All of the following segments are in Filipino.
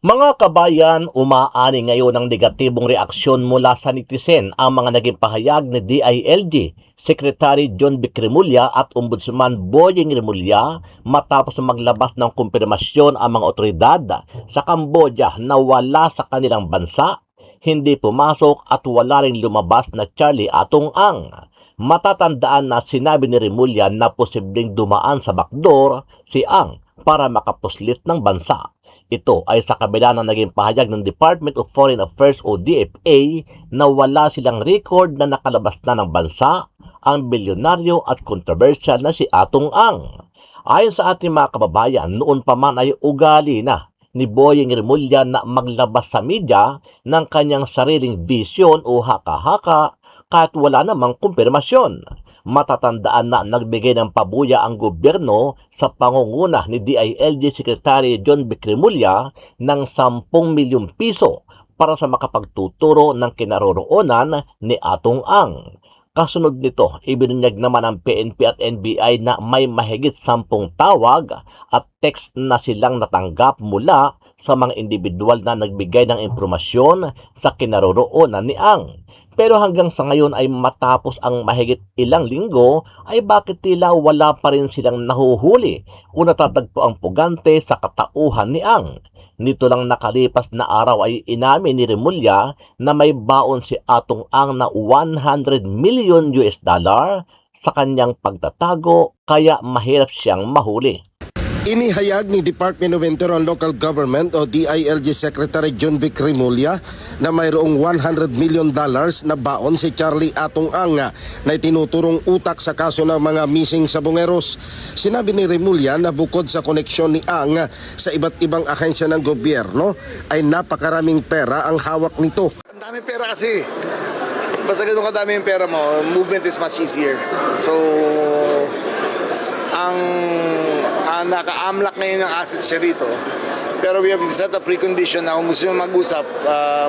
Mga kabayan, umaani ngayon ng negatibong reaksyon mula sa netizen ang mga naging pahayag ni DILG, Secretary John Vic Remulla at Ombudsman Boyeng Remulla matapos maglabas ng kumpirmasyon ang mga otoridad sa Cambodia na wala sa kanilang bansa, hindi pumasok at wala ring lumabas na Charlie Atong Ang. Matatandaan na sinabi ni Remulla na posibleng dumaan sa bakdor si Ang para makapuslit ng bansa. Ito ay sa kabila ng naging pahayag ng Department of Foreign Affairs o DFA na wala silang record na nakalabas na ng bansa ang bilyonaryo at kontrobersyal na si Atong Ang. Ayon sa ating mga kababayan, noon pa man ay ugali na ni Boyeng Remulla na maglabas sa media ng kanyang sariling vision o haka-haka kahit wala namang kumpirmasyon. Matatandaan na nagbigay ng pabuya ang gobyerno sa pangunguna ni DILG Secretary John Vic Remulla ng 10 milyong piso para sa makapagtuturo ng kinaroroonan ni Atong Ang. Kasunod nito, ibinunyag naman ng PNP at NBI na may mahigit 10 tawag at text na silang natanggap mula sa mga individual na nagbigay ng impormasyon sa kinaroroonan ni Ang. Pero hanggang sa ngayon ay matapos ang mahigit ilang linggo ay bakit tila wala pa rin silang nahuhuli o natatagpo ang pugante sa katauhan ni Ang. Nito lang nakalipas na araw ay inamin ni Remulla na may baon si Atong Ang na 100 million US dollar sa kanyang pagtatago kaya mahirap siyang mahuli. Inihayag ni Department of Interior and Local Government o DILG Secretary John Vic Remulla na mayroong 100 million dollars na baon si Charlie Atong Ang na itinuturong utak sa kaso ng mga missing sabongeros. Sinabi ni Remulla na bukod sa koneksyon ni Ang sa iba't ibang ahensya ng gobyerno ay napakaraming pera ang hawak nito. Ang dami pera kasi. Basta ganun kadami yung pera mo, movement is much easier. So, ang naka-amlak ngayon ng assets siya rito. Pero we have set a precondition na kung gusto nyo mag-usap,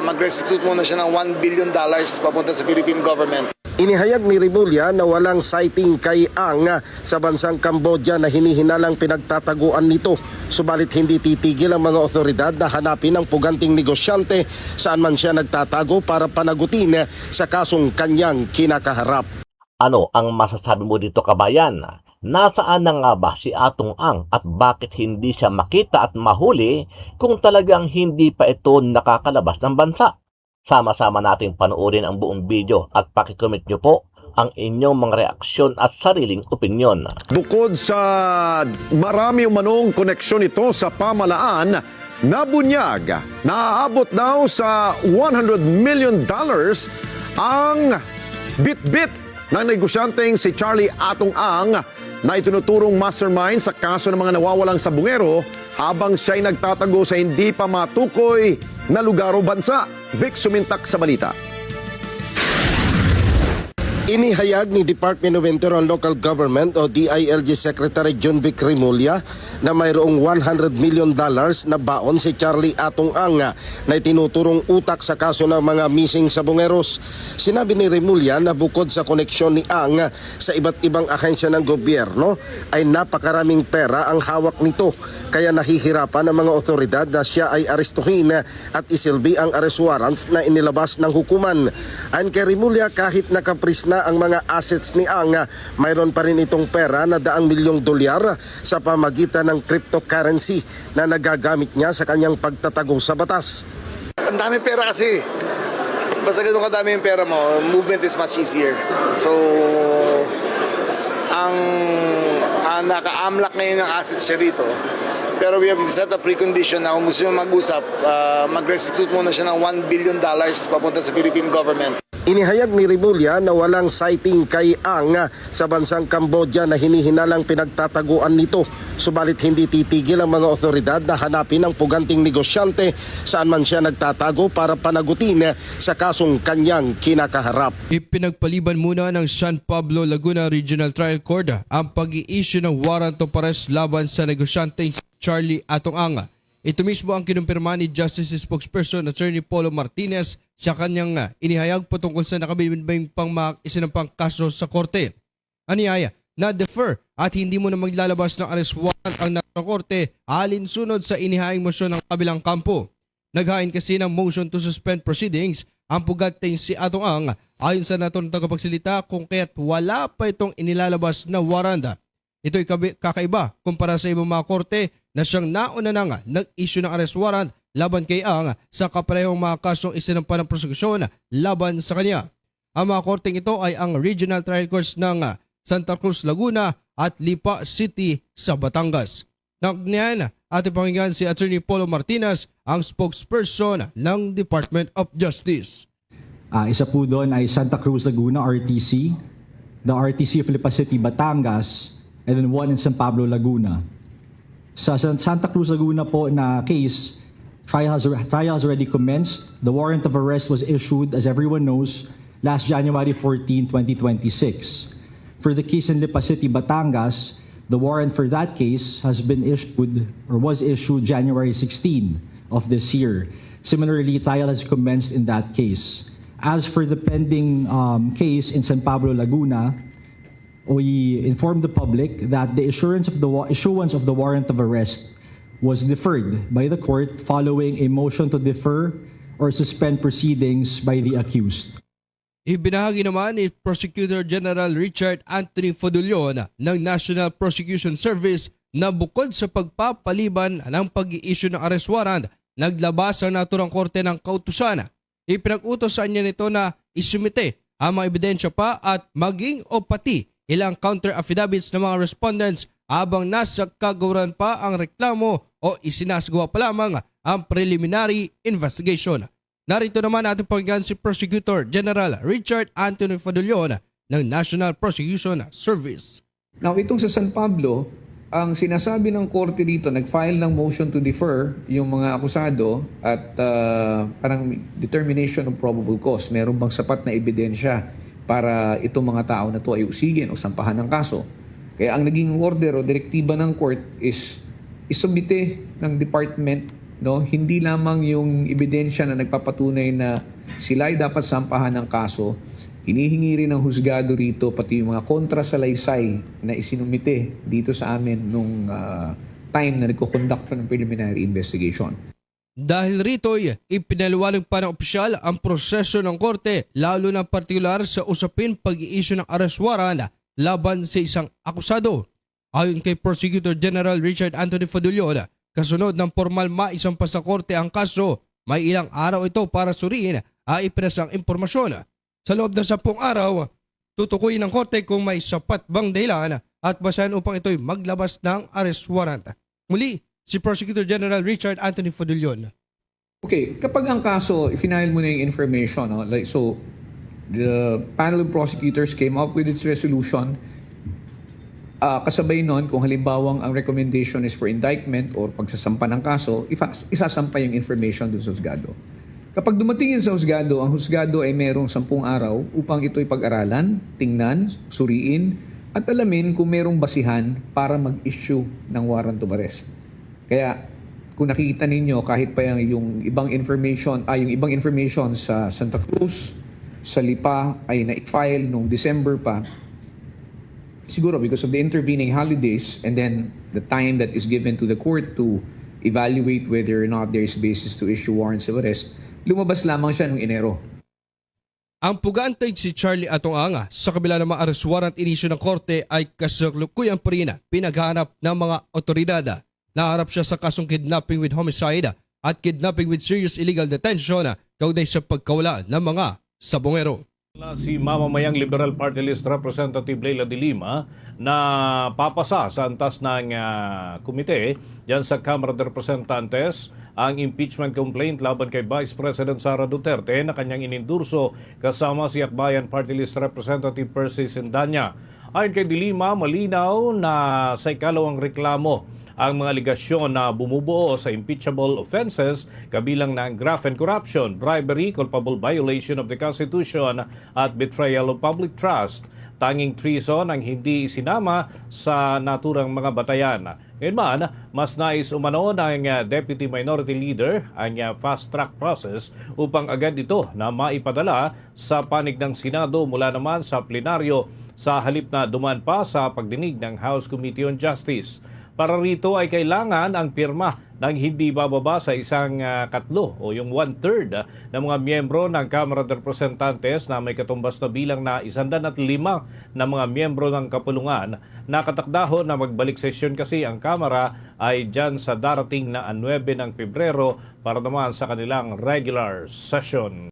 mag-restitute muna siya ng $1 billion papunta sa Philippine government. Inihayag ni Remulla na walang sighting kay Ang sa bansang Cambodia na hinihinalang pinagtataguan nito. Subalit hindi titigil ang mga otoridad na hanapin ang puganting negosyante saan man siya nagtatago para panagutin sa kasong kanyang kinakaharap. Ano ang masasabi mo dito, kabayan? Nasaan na nga ba si Atong Ang at bakit hindi siya makita at mahuli kung talagang hindi pa ito nakakalabas ng bansa? Sama-sama nating panoorin ang buong video at pakicomment nyo po ang inyong mga reaksyon at sariling opinyon. Bukod sa marami umanong koneksyon ito sa pamalaan, nabunyag, naaabot daw sa $100 million ang bit-bit ng negosyanteng si Charlie Atong Ang na itinuturong mastermind sa kaso ng mga nawawalang sabungero habang siya'y nagtatago sa hindi pa matukoy na lugar o bansa. Vic Sumintak sa balita. Inihayag ni Department of Interior and Local Government o DILG Secretary John Vic Remulla na mayroong $100 million na baon si Charlie Atong Ang na itinuturong utak sa kaso ng mga missing sabongeros. Sinabi ni Remulla na bukod sa koneksyon ni Ang sa iba't ibang ahensya ng gobyerno ay napakaraming pera ang hawak nito. Kaya nahihirapan ang mga otoridad na siya ay arestuhin at isilbi ang arrest warrants na inilabas ng hukuman. Ayon kay Remulla, kahit nakapris na ang mga assets ni Ang, mayroon pa rin itong pera na $100 milyong sa pamagitan ng cryptocurrency na nagagamit niya sa kanyang pagtatago sa batas. Ang dami pera kasi. Basta ganun kadami yung pera mo, movement is much easier. So, ang naka-amlak ngayon ng assets siya rito. Pero we have set a precondition na kung gusto nyo mag-usap, mag-restitute muna siya ng $1 billion papunta sa Philippine government. Inihayag ni Remulla na walang sighting kay Ang sa bansang Cambodia na hinihinalang pinagtataguan nito. Subalit hindi titigil ang mga otoridad na hanapin ang puganting negosyante saan man siya nagtatago para panagutin sa kasong kanyang kinakaharap. Ipinagpaliban muna ng San Pablo Laguna Regional Trial Court ang pag-i-issue ng warrant of arrest laban sa negosyanteng Charlie Atong Ang. Ito mismo ang kinumpirma ni Justice Spokesperson Attorney Polo Martinez sa kanyang inihayag patungkol sa nakabibing pang isinampang kaso sa korte. Anihaya na defer at hindi mo na maglalabas ng arrest warrant ang nasa korte alinsunod sa inihayang mosyon ng kabilang kampo. Naghain kasi ng motion to suspend proceedings ang pugating si Atong Ang ayon sa naturang tagapagsalita kung kaya't wala pa itong inilalabas na warrant. Ito'y kakaiba kumpara sa ibang mga korte na siyang nauna na nga nag-issue ng arrest warrant laban kay Ang sa kaparehong mga kasong isinampa ng prosekusyon laban sa kanya. Ang mga korteng ito ay ang Regional Trial Courts ng Santa Cruz, Laguna at Lipa City sa Batangas. Nagniyan, ating pakinggan si Attorney Polo Martinez, ang spokesperson ng Department of Justice. Isa po doon ay Santa Cruz, Laguna, RTC, the RTC of Lipa City, Batangas, and then one in San Pablo, Laguna. Sa Santa Cruz, Laguna po na case, trial has already commenced. The warrant of arrest was issued, as everyone knows, last January 14, 2026. For the case in Lipa City, Batangas, the warrant for that case has been issued or was issued January 16 of this year. Similarly, trial has commenced in that case. As for the pending case in San Pablo, Laguna, we informed the public that the issuance of the warrant of arrest was deferred by the court following a motion to defer or suspend proceedings by the accused. Ibinahagi naman ni Prosecutor General Richard Anthony Fodulyon ng National Prosecution Service na bukod sa pagpapaliban ng pag-i-issue ng arrest warrant, naglabas ang naturang korte ng kautusan. Ipinag-utos sa niya nito na isumite ang mga ebidensya pa at maging o pati ilang counter affidavits ng mga respondents habang nasa kagawaran pa ang reklamo o isinasagawa pa lamang ang preliminary investigation. Narito naman ating pakinggan si Prosecutor General Richard Anthony Fodulyon ng National Prosecution Service. Now, itong sa San Pablo, ang sinasabi ng korte dito, nag-file ng motion to defer yung mga akusado at parang determination of probable cause. Meron bang sapat na ebidensya para itong mga tao na to ay usigin o sampahan ng kaso. Kaya ang naging order o direktiba ng court is isubmite ng department, no, hindi lamang yung ebidensya na nagpapatunay na sila ay dapat sampahan ng kaso, hinihingi rin ng husgado rito pati yung mga kontrasalaysay na isinumite dito sa amin nung time na nagko-conduct pa ng preliminary investigation. Dahil rito'y ipinaliwanag pa ng opisyal ang proseso ng korte lalo na partikular sa usapin pag-i-issue ng arrest warrant laban sa isang akusado. Ayon kay Prosecutor General Richard Anthony Fodulyon, kasunod ng formal maisampa sa korte ang kaso, may ilang araw ito para suriin ay ipinasang impormasyon. Sa loob ng 10 araw, tutukuyin ng korte kung may sapat bang dahilan at basahan upang ito'y maglabas ng arrest warrant. Muli, si Prosecutor General Richard Anthony Fodulyon. Okay, kapag ang kaso, final mo na yung information, no? So the panel of prosecutors came up with its resolution. Kasabay nun, kung halimbawang ang recommendation is for indictment or pagsasampa ng kaso, isasampa yung information dun sa husgado. Kapag dumating yun sa husgado, ang husgado ay merong 10 araw upang ito'y pag-aralan, tingnan, suriin, at alamin kung merong basihan para mag-issue ng warrant of arrest. Kaya kung nakikita ninyo, kahit pa yung ibang information sa Santa Cruz, sa Lipa ay na-file noong December pa, siguro because of the intervening holidays and then the time that is given to the court to evaluate whether or not there is basis to issue warrants of arrest, lumabas lamang siya noong Enero. Ang pugantay si Charlie Atong Ang sa kabila ng mga arrest warrant inisyu ng korte ay kasalukuyan pa rin pinaghanap ng mga otoridad. Naharap siya sa kasong kidnapping with homicide at kidnapping with serious illegal detention kaugnay sa pagkawala ng mga sabongero. Si mamamayang Liberal Party List Representative Leila de Lima na papasa sa antas ng komite dyan sa Kamara de Representantes ang impeachment complaint laban kay Vice President Sara Duterte na kanyang inendurso kasama si Akbayan Party List Representative Percy Sendanya. Ayon kay de Lima, malinaw na sa ikalawang reklamo ang mga aligasyon na bumubuo sa impeachable offenses kabilang ng graft and corruption, bribery, culpable violation of the Constitution at betrayal of public trust. Tanging treason ang hindi isinama sa naturang mga batayan. Ngayon man, mas nais umano ng Deputy Minority Leader ang fast-track process upang agad ito na maipadala sa panig ng Senado mula naman sa plenaryo sa halip na dumaan pa sa pagdinig ng House Committee on Justice. Para rito ay kailangan ang pirma ng hindi bababa sa isang katlo o yung 1/3 ng mga miyembro ng Kamara de Representantes na may katumbas na bilang na 105 na mga miyembro ng kapulungan. Nakatakdahon na magbalik sesyon kasi ang Kamara ay dyan sa darating na 9 ng Pebrero para naman sa kanilang regular session.